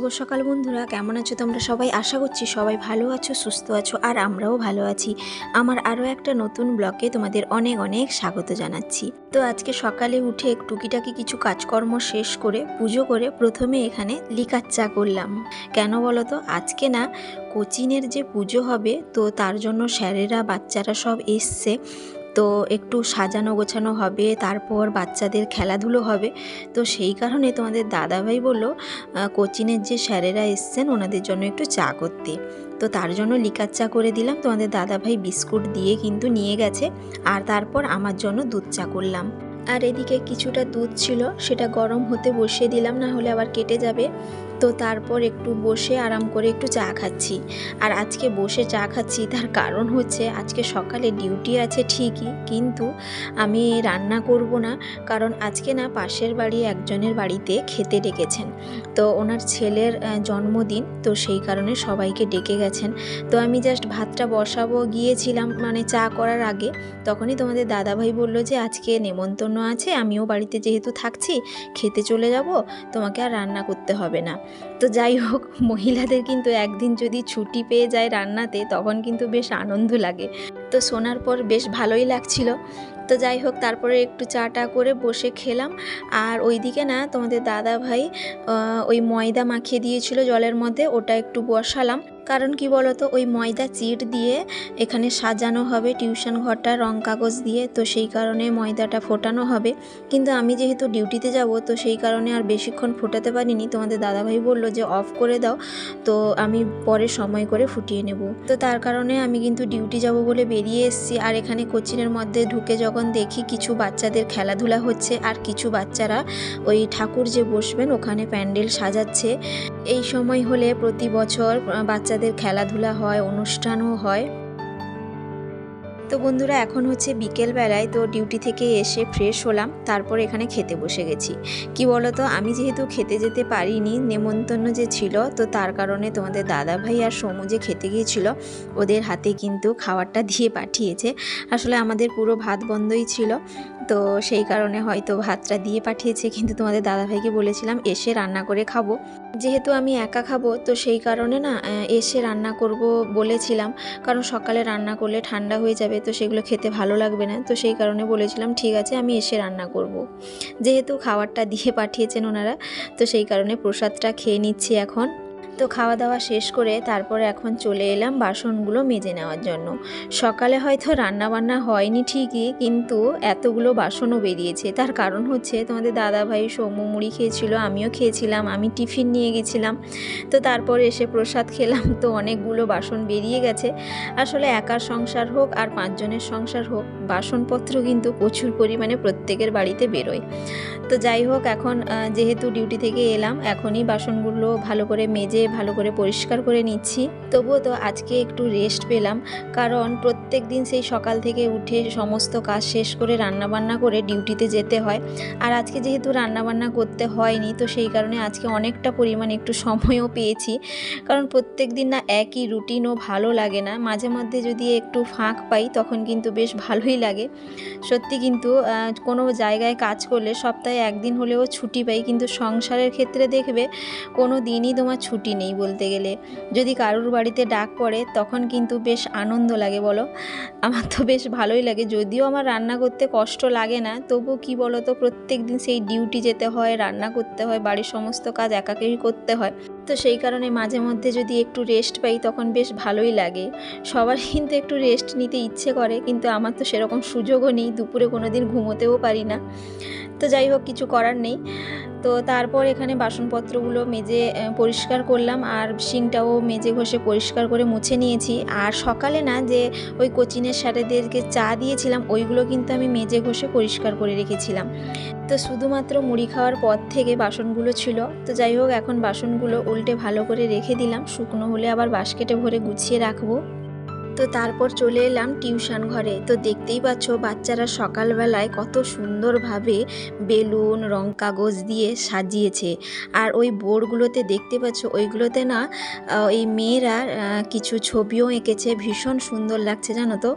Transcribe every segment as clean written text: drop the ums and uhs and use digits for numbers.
সকাল বন্ধুরা, কেমন আছো তোমরা সবাই? আশা করছি সবাই ভালো আছো, সুস্থ আছো, আর আমরাও ভালো আছি। আমার আরও একটা নতুন ব্লগে তোমাদের অনেক অনেক স্বাগত জানাচ্ছি। তো আজকে সকালে উঠে টুকিটাকি কিছু কাজকর্ম শেষ করে পুজো করে প্রথমে এখানে লিকার চা করলাম। কেন বলো তো, আজকে না কোচিনের যে পুজো হবে, তো তার জন্য স্যারেরা বাচ্চারা সব এসছে। তো একটু সাজানো গোছানো হবে, তারপর বাচ্চাদের খেলাধুলো হবে। তো সেই কারণে তোমাদের দাদাভাই বললো কোচিনের যে স্যারেরা এসছেন ওনাদের জন্য একটু চা করতে। তো তার জন্য লিকার চা করে দিলাম। তোমাদের দাদাভাই বিস্কুট দিয়ে কিন্তু নিয়ে গেছে, আর তারপর আমার জন্য দুধ চা করলাম। আর এদিকে কিছুটা দুধ ছিল, সেটা গরম হতে বসিয়ে দিলাম, না হলে আবার কেটে যাবে। তো তারপর একটু বসে আরাম করে একটু চা খাচ্ছি। আর আজকে বসে চা খাচ্ছি তার কারণ হচ্ছে আজকে সকালে ডিউটি আছে ঠিকই, কিন্তু আমি রান্না করব না। কারণ আজকে না পাশের বাড়ি একজনের বাড়িতে খেতে ডেকেছেন। তো ওনার ছেলের জন্মদিন, তো সেই কারণে সবাইকে ডেকে গেছেন। তো আমি জাস্ট ভাতটা বসাবো গিয়েছিলাম, মানে চা করার আগে। তখনই তোমাদের দাদাভাই বললো যে আজকে নেমন্তন্ন আছে, আমিও বাড়িতে যেহেতু থাকছি খেতে চলে যাব, তোমাকে আর রান্না করতে হবে না। তো যাই হোক, মহিলাদের কিন্তু একদিন যদি ছুটি পেয়ে যায় রান্নাতে, তখন কিন্তু বেশ আনন্দ লাগে। তো শোনার পর বেশ ভালোই লাগছিল। তো যাই হোক, তারপরে একটু চাটা করে বসে খেলাম। আর ওইদিকে না তোমাদের দাদাভাই ওই ময়দা মাখিয়ে দিয়েছিল জলের মধ্যে, ওটা একটু বসালাম। কারণ কি বলতো, ওই ময়দা চিট দিয়ে এখানে সাজানো হবে টিউশন ঘরটা রং কাগজ দিয়ে। তো সেই কারণে ময়দাটা ফোটানো হবে, কিন্তু আমি যেহেতু ডিউটিতে যাব, তো সেই কারণে আর বেশিক্ষণ ফোটাতে পারিনি। তোমাদের দাদাভাই বললো যে অফ করে দাও, তো আমি পরে সময় করে ফুটিয়ে নেব। তো তার কারণে আমি কিন্তু ডিউটি যাব বলে বেরিয়ে এসেছি। আর এখানে কোচিনের মধ্যে ঢুকে যখন দেখি কিছু বাচ্চাদের খেলাধুলা হচ্ছে, আর কিছু বাচ্চারা ওই ঠাকুর যে বসবেন ওখানে প্যান্ডেল সাজাচ্ছে। এই সময় হলে প্রতি বছর বাচ্চাদের খেলাধুলা হয়, অনুষ্ঠানও হয়। তো বন্ধুরা, এখন হচ্ছে বিকেলবেলায়। তো ডিউটি থেকে এসে ফ্রেশ হলাম, তারপর এখানে খেতে বসে গেছি। কি বলো তো, আমি যেহেতু খেতে যেতে পারিনি, নেমন্তন্ন যে ছিল, তো তার কারণে তোমাদের দাদাভাই আর সমু যে খেতে গিয়েছিল, ওদের হাতে কিন্তু খাবারটা দিয়ে পাঠিয়েছে। আসলে আমাদের পুরো ভাত বন্ধই ছিল, তো সেই কারণে হয়তো ভাতটা দিয়ে পাঠিয়েছে। কিন্তু তোমাদের দাদাভাইকে বলেছিলাম এসে রান্না করে খাবো, যেহেতু আমি একা খাবো, তো সেই কারণে না এসে রান্না করব বলেছিলাম। কারণ সকালে রান্না করলে ঠান্ডা হয়ে যাবে, তো সেগুলো খেতে ভালো লাগবে না। তো সেই কারণে বলেছিলাম ঠিক আছে আমি এসে রান্না করব। যেহেতু খাবারটা দিয়ে পাঠিয়েছেন ওনারা, তো সেই কারণে প্রসাদটা খেয়ে নিচ্ছি এখন। তো খাওয়া দাওয়া শেষ করে তারপরে এখন চলে এলাম বাসনগুলো মেজে নেওয়ার জন্য। সকালে হয়তো রান্না বান্না হয়নি ঠিকই, কিন্তু এতগুলো বাসনও বেরিয়েছে। তার কারণ হচ্ছে তোমাদের দাদাভাই সমু মুড়ি খেয়েছিল, আমিও খেয়েছিলাম, আমি টিফিন নিয়ে গেছিলাম। তো তারপর এসে প্রসাদ খেলাম, তো অনেকগুলো বাসন বেরিয়ে গেছে। আসলে একার সংসার হোক আর 5 জনের সংসার হোক, বাসনপত্র কিন্তু প্রচুর পরিমাণে প্রত্যেকের বাড়িতে বেরোয়। তো যাই হোক, এখন যেহেতু ডিউটি থেকে এলাম, এখনই বাসনগুলো ভালো করে মেজে ভালো করে পরিষ্কার করে নিচ্ছি। তবুও তো আজকে একটু রেস্ট পেলাম, কারণ প্রত্যেক দিন সেই সকাল থেকে উঠে সমস্ত কাজ শেষ করে রান্নাবান্না করে ডিউটিতে যেতে হয়। আর আজকে যেহেতু রান্নাবান্না করতে হয়নি, তো সেই কারণে আজকে অনেকটা পরিমাণে একটু সময়ও পেয়েছি। কারণ প্রত্যেক দিন না একই রুটিনও ভালো লাগে না, মাঝে মধ্যে যদি একটু ফাঁক পাই তখন কিন্তু বেশ ভালোই লাগে। সত্যি কিন্তু কোনো জায়গায় কাজ করলে সপ্তাহে একদিন হলেও ছুটি পাই, কিন্তু সংসারের ক্ষেত্রে দেখবে কোনো দিনই তোমার ছুটি নেই বলতে গেলে। যদি কারোর বাড়িতে ডাক পড়ে তখন কিন্তু বেশ আনন্দ লাগে বলো। আমার তো বেশ ভালোই লাগে, যদিও আমার রান্না করতে কষ্ট লাগে না, তবু কি বলো তো, প্রত্যেক দিন সেই ডিউটি যেতে হয়, রান্না করতে হয়, বাড়ির সমস্ত কাজ একাকেই করতে হয়। তো সেই কারণে মাঝে মধ্যে যদি একটু রেস্ট পাই তখন বেশ ভালোই লাগে। সবার কিন্তু একটু রেস্ট নিতে ইচ্ছে করে, কিন্তু আমার তো সেরকম সুযোগও নেই, দুপুরে কোনো দিন ঘুমোতেও পারি না। তো যাই হোক, কিছু করার নেই। তো তারপর এখানে বাসনপত্রগুলো মেজে পরিষ্কার করলাম, আর সিংটাও মেজে ঘষে পরিষ্কার করে মুছে নিয়েছি। আর সকালে না যে ওই কোচিনের স্যারেদেরকে চা দিয়েছিলাম, ওইগুলো কিন্তু আমি মেজে ঘষে পরিষ্কার করে রেখেছিলাম। তো শুধুমাত্র মুড়ি খাওয়ার পর থেকে বাসনগুলো ছিল। তো যাই হোক, এখন বাসনগুলো উল্টে ভালো করে রেখে দিলাম, শুকনো হলে আবার বাস্কেটে ভরে গুছিয়ে রাখবো। তো তারপর চলে এলাম টিউশন ঘরে। তো দেখতেই পাচ্ছ বাচ্চারা সকালবেলায় কত সুন্দরভাবে বেলুন রং কাগজ দিয়ে সাজিয়েছে। আর ওই বোর্ডগুলোতে দেখতে পাচ্ছ ওইগুলোতে না এই মেয়েরা কিছু ছবিও এঁকেছে, ভীষণ সুন্দর লাগছে জানো তো।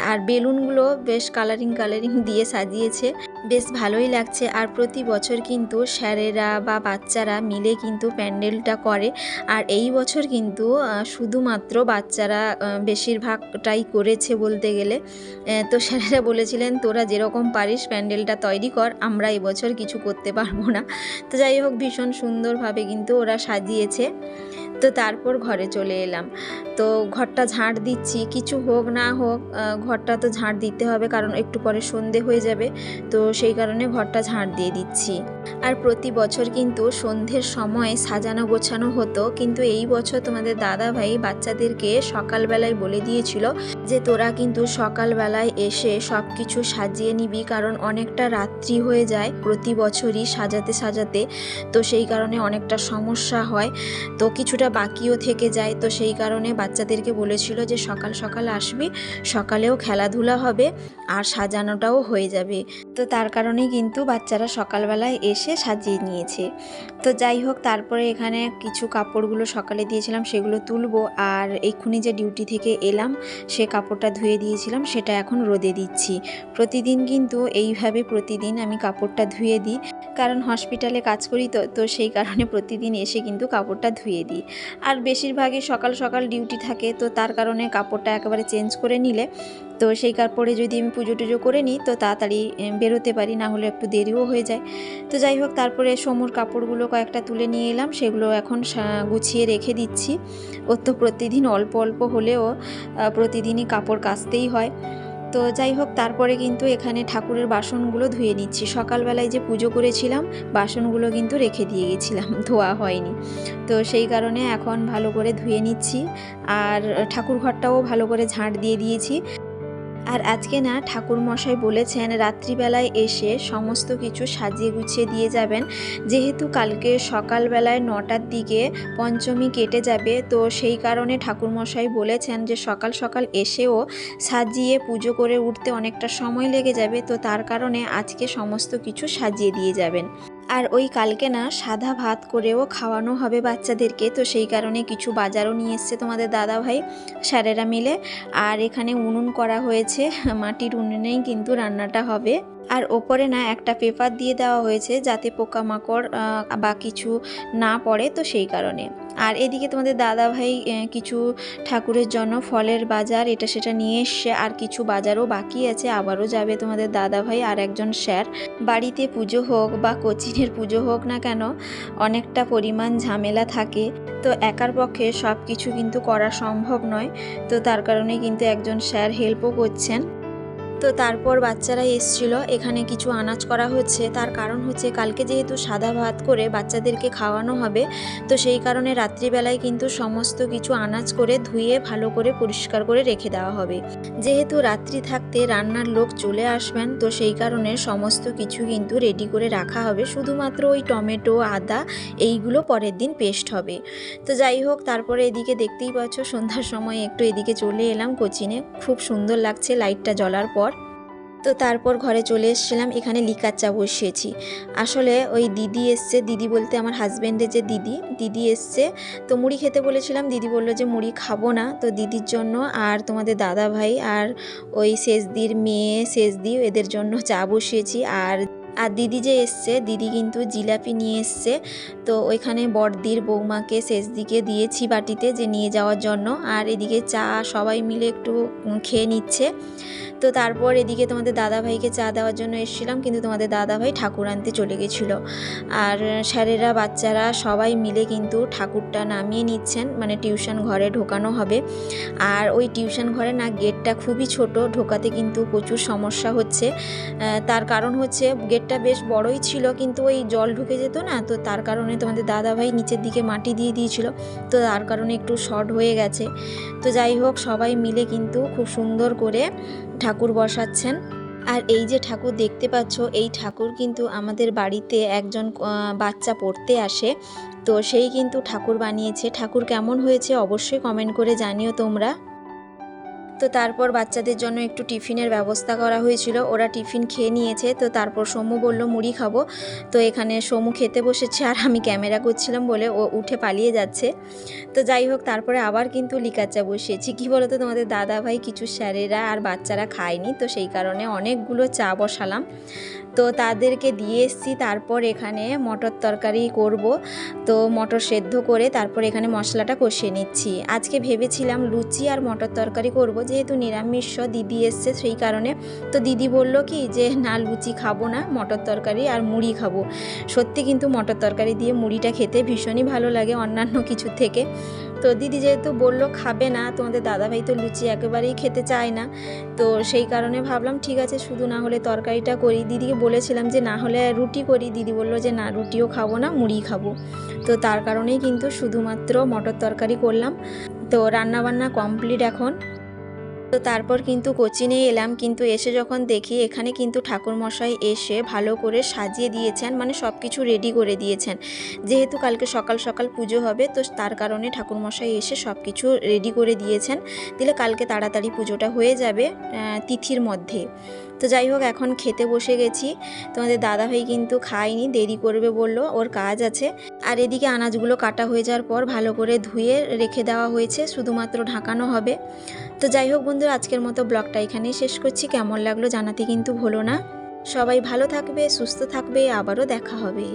আর বেলুনগুলো বেশ কালারিং দিয়ে সাজিয়েছে, বেশ ভালোই লাগছে। আর প্রতি বছর কিন্তু স্যারেরা বা বাচ্চারা মিলে কিন্তু প্যান্ডেলটা করে। আর এই বছর কিন্তু শুধুমাত্র বাচ্চারা বেশিরভাগটাই করেছে বলতে গেলে। তো স্যারেরা বলেছিলেন তোরা যেরকম পারিস প্যান্ডেলটা তৈরি কর, আমরা এবছর কিছু করতে পারবো না। তো যাই হোক ভীষণ সুন্দরভাবে কিন্তু ওরা সাজিয়েছে। তো তারপর ঘরে চলে এলাম। তো ঘরটা ঝাঁট দিচ্ছি, কিছু হোক না হোক ঘরটা তো ঝাঁট দিতে হবে, কারণ একটু পরে সন্ধে হয়ে যাবে। তো সেই কারণে ঘরটা ঝাঁট দিয়ে দিচ্ছি। আর প্রতি বছর কিন্তু সন্ধ্যের সময় সাজানো গোছানো হতো, কিন্তু এই বছর তোমাদের দাদা ভাই বাচ্চাদেরকে সকালবেলায় বলে দিয়েছিল যে তোরা কিন্তু সকালবেলায় এসে সব কিছু সাজিয়ে নিবি, কারণ অনেকটা রাত্রি হয়ে যায় প্রতি বছরই সাজাতে সাজাতে। তো সেই কারণে অনেকটা সমস্যা হয়, তো কিছুটা বাকিও থেকে যায়। তো সেই কারণে বাচ্চাদেরকে বলেছিল যে সকাল সকাল আসবি, সকালেও খেলাধুলা হবে আর সাজানোটাও হয়ে যাবে। তো তার কারণেই কিন্তু বাচ্চারা সকালবেলায় এসে সাজিয়ে নিয়েছে। তো যাই হোক তারপরে এখানে কিছু কাপড়গুলো সকালে দিয়েছিলাম সেগুলো তুলবো, আর এক্ষুনি যে ডিউটি থেকে এলাম সে কাপড়টা ধুয়ে দিয়েছিলাম সেটা এখন রোদে দিচ্ছি। প্রতিদিন কিন্তু এইভাবে প্রতিদিন আমি কাপড়টা ধুয়ে দিই, কারণ হসপিটালে কাজ করি তো সেই কারণে প্রতিদিন এসে কিন্তু কাপড়টা ধুয়ে দিই। আর বেশিরভাগই সকাল সকাল ডিউটি থাকে, তো তার কারণে কাপড়টা একেবারে চেঞ্জ করে নিলে তো সেই কাপড়ে যদি আমি পুজো টুজো করে নিই তো তাড়াতাড়ি বেরোতে পারি, না হলে একটু দেরিও হয়ে যায়। তো যাই হোক তারপরে সমুর কাপড়গুলো কয়েকটা তুলে নিয়ে এলাম, সেগুলো এখন গুছিয়ে রেখে দিচ্ছি। ওর তো প্রতিদিন অল্প অল্প হলেও প্রতিদিনই কাপড় কাচতেই হয়। তো যাই হোক তারপরে কিন্তু এখানে ঠাকুরের বাসনগুলো ধুয়ে নিচ্ছি। সকালবেলায় যে পুজো করেছিলাম বাসনগুলো কিন্তু রেখে দিয়ে গেছিলাম, ধোয়া হয়নি। তো সেই কারণে এখন ভালো করে ধুয়ে নিচ্ছি, আর ঠাকুর ঘরটাও ভালো করে ঝাঁট দিয়ে দিয়েছি। আর আজকে না ঠাকুরমশাই বলেছেন রাত্রিবেলায় এসে সমস্ত কিছু সাজিয়ে গুছিয়ে দিয়ে যাবেন, যেহেতু কালকে সকালবেলায় 9টার দিকে পঞ্চমী কেটে যাবে। তো সেই কারণে ঠাকুরমশাই বলেছেন যে সকাল সকাল এসেও সাজিয়ে পুজো করে উঠতে অনেকটা সময় লেগে যাবে, তো তার কারণে আজকে সমস্ত কিছু সাজিয়ে দিয়ে যাবেন। আর ওই কালকে না সাদা ভাত করেও খাওয়ানো হবে বাচ্চাদেরকে, তো সেই কারণে কিছু বাজারও নিয়ে এসছে তোমাদের দাদা ভাই স্যারেরা মিলে। আর এখানে উনুন করা হয়েছে, মাটির উনুনেই কিন্তু রান্নাটা হবে। আর ওপরে না একটা পেপার দিয়ে দেওয়া হয়েছে যাতে পোকামাকড় বা কিছু না পড়ে, তো সেই কারণে। আর এদিকে তোমাদের দাদা ভাই কিছু ঠাকুরের জন্য ফলের বাজার এটা সেটা নিয়ে এসছে, আর কিছু বাজারও বাকি আছে, আবারও যাবে তোমাদের দাদা ভাই আর একজন স্যার। বাড়িতে পুজো হোক বা কোচিনের পুজো হোক না কেন অনেকটা পরিমাণ ঝামেলা থাকে, তো একার পক্ষে সব কিছু কিন্তু করা সম্ভব নয়। তো তার কারণে কিন্তু একজন স্যার হেল্পও করছেন। তো তারপর বাচ্চারা এসছিল, এখানে কিছু আনাজ করা হচ্ছে, তার কারণ হচ্ছে কালকে যেহেতু সাদা ভাত করে বাচ্চাদেরকে খাওয়ানো হবে, তো সেই কারণে রাত্রিবেলায় কিন্তু সমস্ত কিছু আনাজ করে ধুয়ে ভালো করে পরিষ্কার করে রেখে দেওয়া হবে। যেহেতু রাত্রি থাকতে রান্নার লোক চলে আসবেন, তো সেই কারণে সমস্ত কিছু কিন্তু রেডি করে রাখা হবে, শুধুমাত্র ওই টমেটো আদা এইগুলো পরের দিন পেস্ট হবে। তো যাই হোক তারপরে এদিকে দেখতেই পাচ্ছ সন্ধ্যার সময় একটু এদিকে চলে এলাম কোচিনে, খুব সুন্দর লাগছে লাইটটা জ্বলার পর। তো তারপর ঘরে চলে এসেছিলাম, এখানে লিকার চা বসিয়েছি। আসলে ওই দিদি এসছে, দিদি বলতে আমার হাজব্যান্ডের যে দিদি এসছে, তো মুড়ি খেতে বলেছিলাম, দিদি বললো যে মুড়ি খাবো না, তো দিদির জন্য আর তোমাদের দাদা ভাই আর ওই শেষদির মেয়ে শেষদি এদের জন্য চা বসিয়েছি। আর দিদি যে এসছে দিদি কিন্তু জিলাপি নিয়ে এসছে, তো ওইখানে বড়দির বৌমাকে শেষদিকে দিয়েছি বাটিতে যে নিয়ে যাওয়ার জন্য। আর এদিকে চা সবাই মিলে একটু খেয়ে নিচ্ছে। তো তারপর এদিকে তোমাদের দাদাভাইকে চা দেওয়ার জন্য এসেছিলাম, কিন্তু তোমাদের দাদাভাই ঠাকুর আনতে চলে গেছিলো। আর স্যারেরা বাচ্চারা সবাই মিলে কিন্তু ঠাকুরটা নামিয়ে নিচ্ছেন, মানে টিউশন ঘরে ঢোকানো হবে। আর ওই টিউশন ঘরে না গেটটা খুবই ছোট, ঢোকাতে কিন্তু প্রচুর সমস্যা হচ্ছে। তার কারণ হচ্ছে গেটটা বেশ বড়ই ছিল, কিন্তু ওই জল ঢুকে যেত না, তো তার কারণে তোমাদের দাদাভাই নিচের দিকে মাটি দিয়ে দিয়েছিল, তো তার কারণে একটু শর্ট হয়ে গেছে। তো যাই হোক সবাই মিলে কিন্তু খুব সুন্দর করে ঠাকুর বসাচ্ছেন। আর এই যে ঠাকুর দেখতে পাচ্ছ, এই ঠাকুর কিন্তু আমাদের বাড়িতে একজন বাচ্চা পড়তে আসে, তো সেই কিন্তু ঠাকুর বানিয়েছে। ঠাকুর কেমন হয়েছে অবশ্যই কমেন্ট করে জানিও তোমরা। তো তারপর বাচ্চাদের জন্য একটু টিফিনের ব্যবস্থা করা হয়েছিল, ওরা টিফিন খেয়ে নিয়েছে। তো তারপর সোমু বলল মুড়ি খাবো, তো এখানে সোমু খেতে বসেছে আর আমি ক্যামেরা করছিলাম বলে ও উঠে পালিয়ে যাচ্ছে। তো যাই হোক, তারপরে আবার কিন্তু লিকার চা বসিয়েছি। কী বলো তো, তোমাদের দাদা ভাই, কিছু স্যারেরা আর বাচ্চারা খায়নি, তো সেই কারণে অনেকগুলো চা বসালাম। তো তাদেরকে দিয়ে এসেছি। তারপর এখানে মটর তরকারি করব, তো মটর সেদ্ধ করে তারপর এখানে মশলাটা কষিয়ে নিচ্ছি। আজকে ভেবেছিলাম লুচি আর মটর তরকারি করব, যেহেতু নিরামিষ দিদি এসছে সেই কারণে। তো দিদি বলল কি যে না, লুচি খাবো না, মটর তরকারি আর মুড়ি খাবো। সত্যি কিন্তু মটর তরকারি দিয়ে মুড়িটা খেতে ভীষণই ভালো লাগে অন্যান্য কিছু থেকে। তো দিদি যেহেতু বললো খাবে না, তোমাদের দাদাভাই তো লুচি একেবারেই খেতে চায় না, তো সেই কারণে ভাবলাম ঠিক আছে শুধু না হলে তরকারিটা করি। দিদিকে বলেছিলাম যে না হলে রুটি করি, দিদি বললো যে না, রুটিও খাবো না, মুড়ি খাবো। তো তার কারণেই কিন্তু শুধুমাত্র মটর তরকারি করলাম। তো রান্নাবান্না কমপ্লিট এখন। তো তারপর কিন্তু কোচিনে এলাম, কিন্তু এসে যখন দেখি এখানে কিন্তু ঠাকুরমশাই এসে ভালো করে সাজিয়ে দিয়েছেন, মানে সব কিছু রেডি করে দিয়েছেন। যেহেতু কালকে সকাল সকাল পুজো হবে, তো তার কারণে ঠাকুরমশাই এসে সব কিছু রেডি করে দিয়েছেন, দিলে কালকে তাড়াতাড়ি পুজোটা হয়ে যাবে তিথির মধ্যে। তো যাই হোক, এখন খেতে বসে গেছি। তোমাদের দাদাভাই কিন্তু খায়নি, দেরি করবে বলল, ওর কাজ আছে। আর এদিকে আনাজগুলো কাটা হয়ে যাওয়ার পর ভালো করে ধুয়ে রেখে দেওয়া হয়েছে, শুধুমাত্র ঢাকানো হবে। তো যাই হোক বন্ধুরা, আজকের মতো ব্লগটা এখানেই শেষ করছি। কেমন লাগলো জানাতে কিন্তু ভুলো না। সবাই ভালো থাকবে, সুস্থ থাকবে, আবারও দেখা হবে।